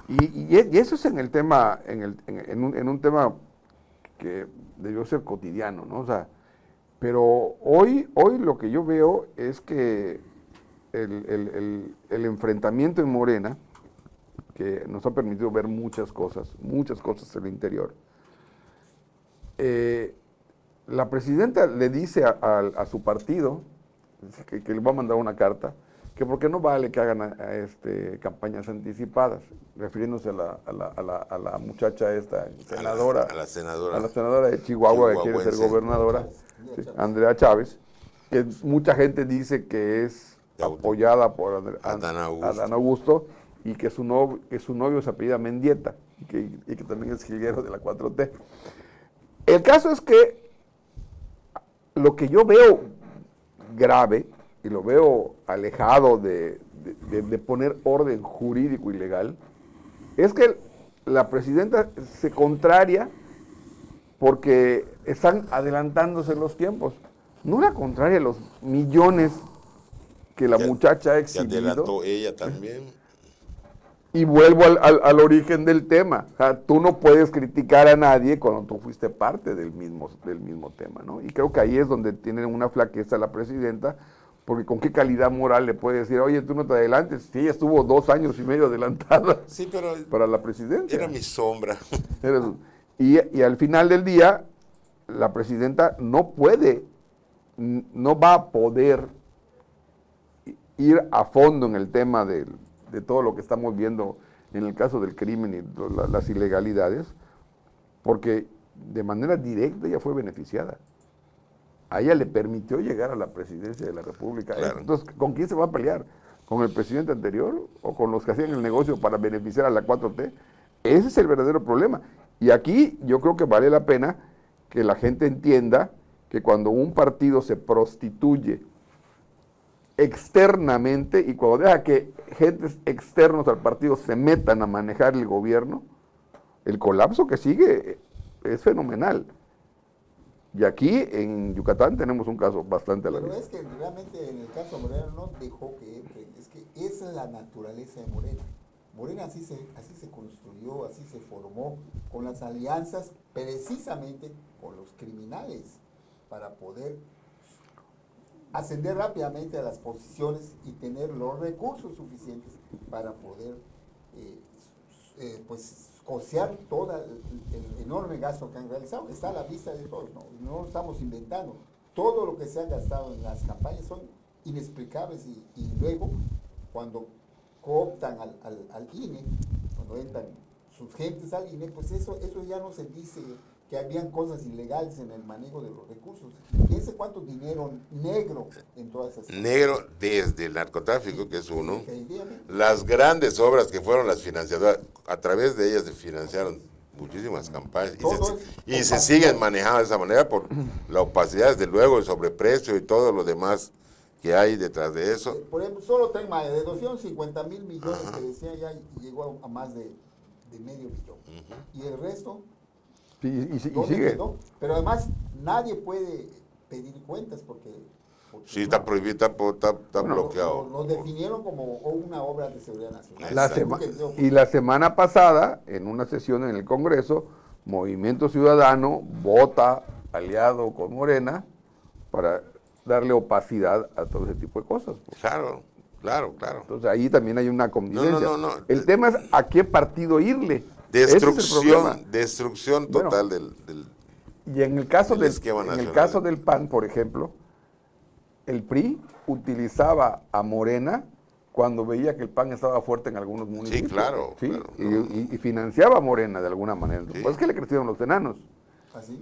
Y eso es en el tema, en un tema que debió ser cotidiano, ¿no? O sea, pero hoy lo que yo veo es que el enfrentamiento en Morena, que nos ha permitido ver muchas cosas en el interior, la presidenta le dice a su partido que le va a mandar una carta, que por qué no vale que hagan campañas anticipadas, refiriéndose a la muchacha esta, senadora, a la senadora de Chihuahua que quiere ser gobernadora, sí, Andrea Chávez, que mucha gente dice que es apoyada por Adán Augusto y que su novio se apellida Mendieta y que también es jilguero de la 4T. El caso es que lo que yo veo grave y lo veo alejado de poner orden jurídico y legal, es que la presidenta se contraria porque están adelantándose los tiempos. No la contraria a los millones que la muchacha ha exhibido. Que adelantó ella también. Y vuelvo al origen del tema. O sea, tú no puedes criticar a nadie cuando tú fuiste parte del mismo tema, ¿no? Y creo que ahí es donde tiene una flaqueza la presidenta, porque con qué calidad moral le puede decir, oye, tú no te adelantes. Sí, ella estuvo 2 años y medio adelantada, sí, pero para la presidencia. Era mi sombra. Y al final del día, la presidenta no va a poder ir a fondo en el tema de todo lo que estamos viendo en el caso del crimen y las ilegalidades, porque de manera directa ella fue beneficiada. A ella le permitió llegar a la presidencia de la República. Claro. Entonces, ¿con quién se va a pelear? ¿Con el presidente anterior o con los que hacían el negocio para beneficiar a la 4T? Ese es el verdadero problema. Y aquí yo creo que vale la pena que la gente entienda que cuando un partido se prostituye externamente y cuando deja que gentes externos al partido se metan a manejar el gobierno, el colapso que sigue es fenomenal. Y aquí en Yucatán tenemos un caso bastante alarmante. Pero es que realmente en el caso de Morena no dejó que entre, es que esa es la naturaleza de Morena. Morena así se construyó, así se formó, con las alianzas precisamente con los criminales, para poder ascender rápidamente a las posiciones y tener los recursos suficientes para poder pues costear todo el enorme gasto que han realizado. Está a la vista de todos, no lo estamos inventando. Todo lo que se ha gastado en las campañas son inexplicables y luego cuando cooptan al INE, cuando entran sus gentes al INE, pues eso ya no se dice que habían cosas ilegales en el manejo de los recursos. Fíjense cuánto dinero negro en todas esas negro cosas. Desde el narcotráfico, sí, que es uno. Las grandes obras que fueron las financiadoras, a través de ellas se financiaron muchísimas campañas y se siguen manejando de esa manera por la opacidad, desde luego, el sobreprecio y todo lo demás que hay detrás de eso. Por ejemplo, solo Tren Maya, de 250,000 millones que decía, ya llegó a más de medio billón. Y el resto... Y sigue. Quedó? Pero además nadie puede pedir cuentas porque sí, está prohibido, está bloqueado. Lo definieron como una obra de seguridad nacional. La semana pasada, en una sesión en el Congreso, Movimiento Ciudadano vota aliado con Morena para darle opacidad a todo ese tipo de cosas. Pues. Claro. Entonces ahí también hay una convivencia. El tema es a qué partido irle. Destrucción total del y en el caso del PAN, por ejemplo, el PRI utilizaba a Morena cuando veía que el PAN estaba fuerte en algunos municipios. Sí, claro. ¿sí? Claro. Y financiaba a Morena de alguna manera. Sí. Pues es que le crecieron los enanos. ¿Así?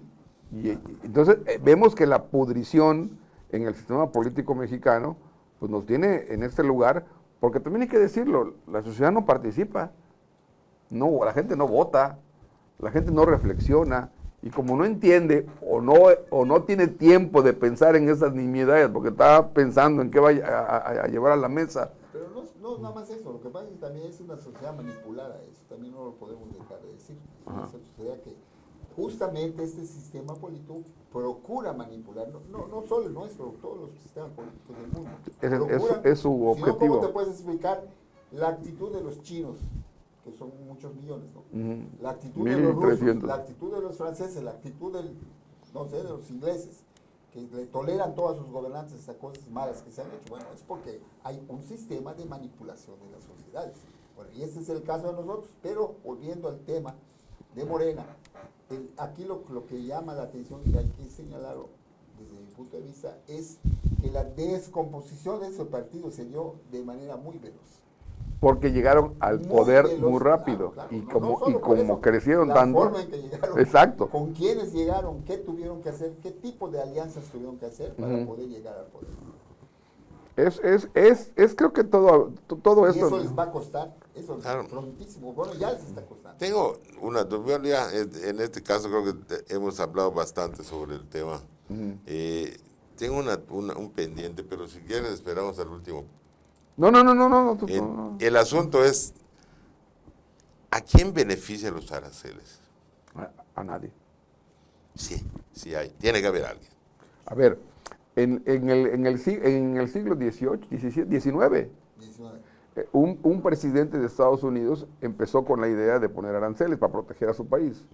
Y entonces vemos que la pudrición en el sistema político mexicano pues nos tiene en este lugar, porque también hay que decirlo, la sociedad no participa. No, la gente no vota, la gente no reflexiona, y como no entiende o no tiene tiempo de pensar en esas nimiedades, porque está pensando en qué va a llevar a la mesa. Pero no nada más eso, lo que pasa es que también es una sociedad manipulada, eso también no lo podemos dejar de decir. Es una sociedad que justamente este sistema político procura manipular, no solo el nuestro, todos los sistemas políticos del mundo. Es su objetivo. Si no, ¿cómo te puedes explicar la actitud de los chinos que son muchos millones, ¿no? Ujú. La actitud de los rusos, 1.300. la actitud de los franceses, la actitud no sé, de los ingleses, que le toleran todos sus gobernantes estas cosas malas que se han hecho. Bueno, es porque hay un sistema de manipulación de las sociedades. Bueno, y este es el caso de nosotros, pero volviendo al tema de Morena, aquí lo que llama la atención y hay que señalarlo desde mi punto de vista es que la descomposición de ese partido se dio de manera muy veloz. Porque llegaron al Muy poder veloz, muy rápido. claro, Y no como, solo y por como eso, crecieron la tanto. forma en que llegaron, Exacto. con quiénes llegaron, qué tuvieron que hacer, qué tipo de alianzas tuvieron que hacer para Ujú. poder llegar al poder. Creo que todo Y esto. eso les va a costar, eso Claro. prontísimo. Bueno, ya les está costando. Tengo una duda, ya en este caso creo que hemos hablado bastante sobre el tema. Ujú. Tengo un pendiente, pero si quieres esperamos al último. No. No. El asunto es, ¿a quién benefician los aranceles? A nadie. Sí, sí hay. Tiene que haber alguien. A ver, en el siglo XVIII, XVII, XIX, 19. un presidente de Estados Unidos empezó con la idea de poner aranceles para proteger a su país.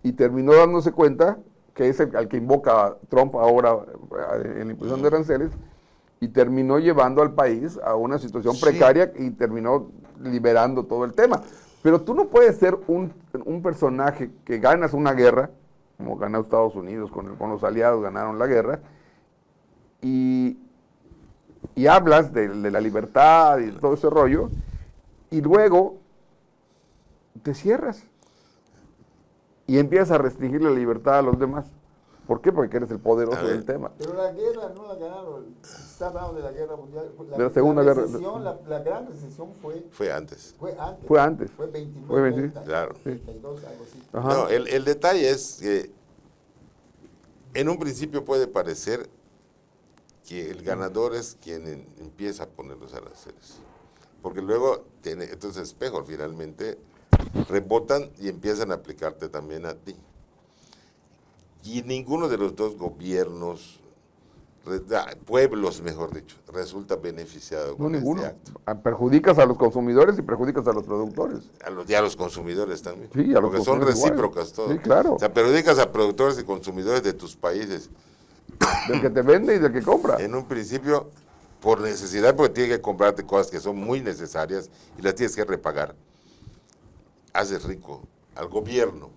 Y terminó dándose cuenta que es al que invoca Trump ahora en la imposición de aranceles, y terminó llevando al país a una situación Sí. precaria y terminó liberando todo el tema. Pero tú no puedes ser un personaje que ganas una guerra, como ganó Estados Unidos con los aliados, ganaron la guerra, y hablas de la libertad y todo ese rollo, y luego te cierras y empiezas a restringir la libertad a los demás. ¿Por qué? Porque eres el poderoso del tema. Pero la guerra no la ganaron, está hablando de la guerra mundial. De la Segunda Guerra. Recesión, la gran recesión Fue antes. fue antes. Fue antes. Fue 29, Fue 20, 30, claro. 32, algo así. Ajá. No, el detalle es que en un principio puede parecer que el ganador es quien empieza a poner los aranceles. Porque luego, estos espejos finalmente rebotan y empiezan a aplicarte también a ti. Y ninguno de los dos gobiernos, pueblos mejor dicho, resulta beneficiado No, con ninguno. este acto. Perjudicas a los consumidores y perjudicas a los productores. Y a los consumidores también. Sí, a los porque son consumidores igual. recíprocas todos. Sí, claro. O sea, perjudicas a productores y consumidores de tus países. Del que te vende y del que compra. En un principio, por necesidad, porque tienes que comprarte cosas que son muy necesarias y las tienes que repagar. Haces rico al gobierno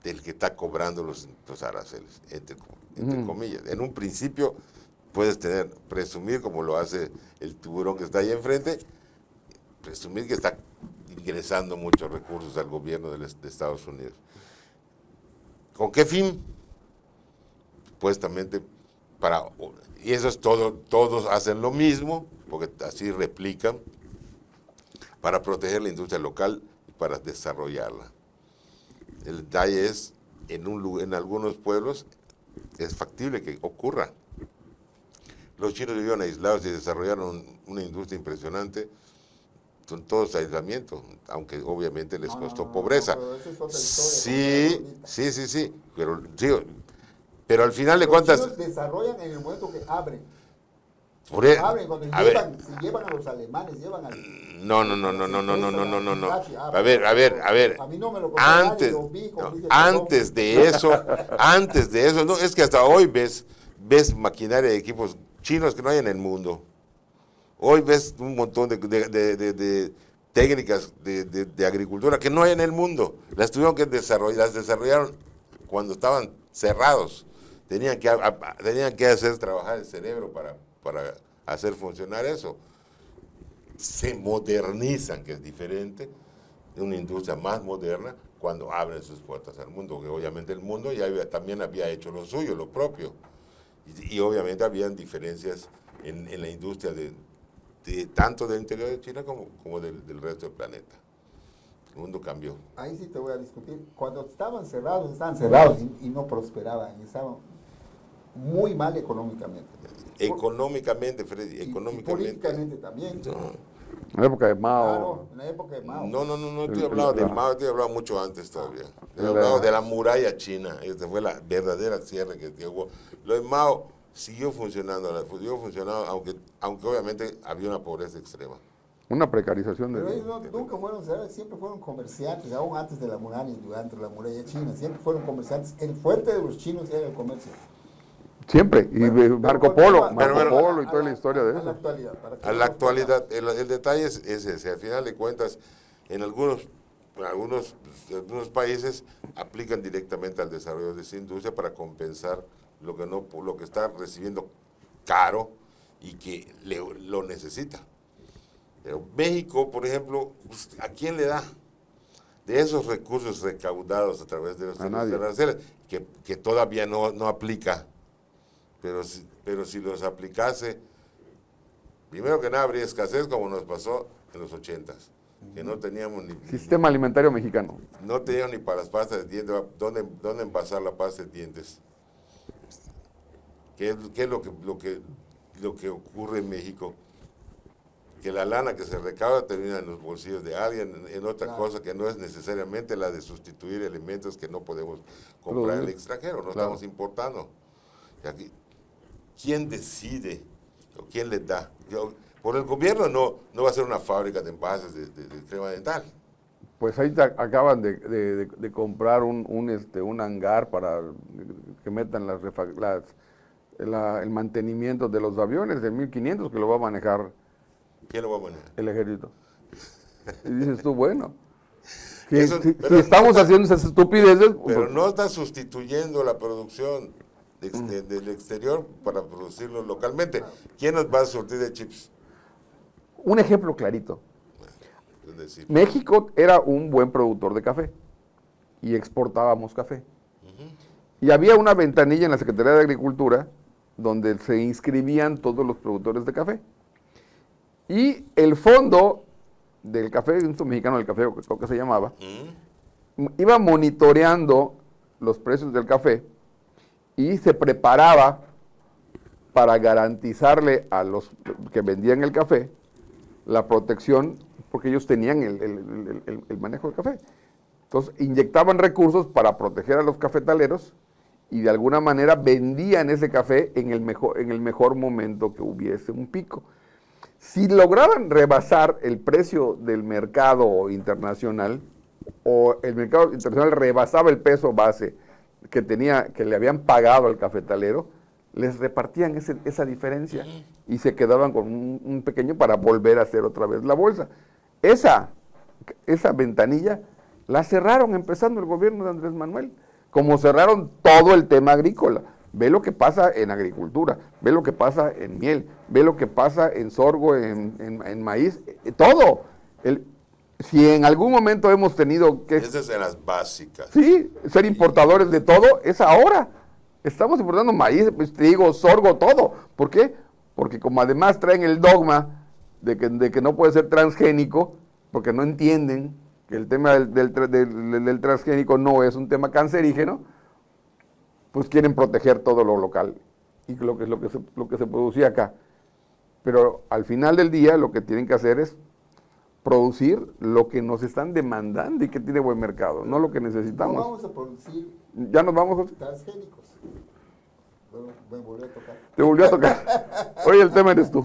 del que está cobrando los aranceles, entre comillas. En un principio puedes presumir, como lo hace el tiburón que está ahí enfrente, presumir que está ingresando muchos recursos al gobierno de Estados Unidos. ¿Con qué fin? Supuestamente y eso es todo, todos hacen lo mismo, porque así replican, para proteger la industria local y para desarrollarla. El detalle es, en algunos pueblos es factible que ocurra. Los chinos vivieron aislados y desarrollaron una industria impresionante, son todos aislamiento, aunque obviamente les costó pobreza. Pero esa es otra historia, Sí, pero al final de cuentas... Los chinos desarrollan en el momento que abren. Abren, cuando se llevan a los alemanes, llevan a... No. A ver. A mí no me lo contaron, Antes, lo vi, como dice antes de eso, no, es que hasta hoy ves maquinaria de equipos chinos que no hay en el mundo. Hoy ves un montón de técnicas de agricultura que no hay en el mundo. Las tuvieron que desarrollar, las desarrollaron cuando estaban cerrados. Tenían que hacer trabajar el cerebro para hacer funcionar eso. Se modernizan, que es diferente, de una industria más moderna, cuando abren sus puertas al mundo, que obviamente el mundo también había hecho lo suyo, lo propio. Y obviamente habían diferencias en la industria tanto del interior de China como del resto del planeta. El mundo cambió. Ahí sí te voy a discutir. Cuando estaban cerrados y no prosperaban, y estaban muy mal económicamente. Económicamente, Freddy, Y económicamente. políticamente también. No. En la época de Mao. Claro, en la época de Mao. No estoy hablando de Mao, estoy hablando mucho antes todavía. Estoy La- hablando de la muralla china, esta fue la verdadera cierre que hubo. Lo de Mao siguió funcionando, aunque obviamente había una pobreza extrema. Una precarización Pero de... ellos nunca fueron, ¿sabes? Siempre fueron comerciantes, aún antes de la muralla y durante la muralla china, siempre fueron comerciantes. El fuerte de los chinos era el comercio. Siempre, y Bueno, Marco pero Polo, volviendo Marco a Polo y toda la historia de a la eso. actualidad. para que A la no nos actualidad, el detalle es ese. Al final de cuentas, en algunos países aplican directamente al desarrollo de esa industria para compensar lo que está recibiendo caro y que lo necesita. Pero México, por ejemplo, pues, ¿a quién le da? De esos recursos recaudados a través de los aranceles, que todavía no aplica, pero si los aplicase, primero que nada habría escasez como nos pasó en los 80s, que no teníamos Sistema alimentario mexicano. no teníamos ni para las pastas de dientes, ¿dónde envasar la pasta de dientes? ¿Qué es lo que ocurre en México? Que la lana que se recauda termina en los bolsillos de alguien, en otra cosa que no es necesariamente la de sustituir elementos que no podemos comprar en el extranjero, no estamos importando. Y aquí, ¿quién decide o quién les da? Por el gobierno no va a ser una fábrica de envases de crema dental. Pues ahí acaban de comprar un hangar para que metan el mantenimiento de los aviones de 1500 que lo va a manejar ¿Quién lo va a manejar? el ejército. Y dices tú, bueno, si Pero estamos haciendo esas estupideces... Pero pues, no está sustituyendo la producción del exterior para producirlo localmente. ¿Quién nos va a surtir de chips? un ejemplo clarito. Es decir, México era un buen productor de café y exportábamos café. Y había una ventanilla en la Secretaría de Agricultura donde se inscribían todos los productores de café. Y el fondo del café, el Instituto Mexicano del Café, creo que se llamaba, iba monitoreando los precios del café y se preparaba para garantizarle a los que vendían el café la protección, porque ellos tenían el manejo del café. Entonces, inyectaban recursos para proteger a los cafetaleros y de alguna manera vendían ese café en el mejor momento que hubiese un pico. Si lograban rebasar el precio del mercado internacional, o el mercado internacional rebasaba el peso base que le habían pagado al cafetalero, les repartían esa diferencia y se quedaban con un pequeño para volver a hacer otra vez la bolsa. Esa ventanilla la cerraron empezando el gobierno de Andrés Manuel, como cerraron todo el tema agrícola. Ve lo que pasa en agricultura, ve lo que pasa en miel, ve lo que pasa en sorgo, en maíz, todo. Si en algún momento hemos tenido que... esas en las básicas. Sí, ser importadores de todo, es ahora. Estamos importando maíz, pues, trigo, sorgo, todo. ¿Por qué? Porque como además traen el dogma de que no puede ser transgénico, porque no entienden que el tema del transgénico no es un tema cancerígeno, pues quieren proteger todo lo local y lo que se producía acá. Pero al final del día lo que tienen que hacer es producir lo que nos están demandando y que tiene buen mercado, no lo que necesitamos. No vamos a producir ¿Ya nos vamos, José? transgénicos. Bueno, me volvió a tocar. Te volvió a tocar. Hoy el tema eres tú.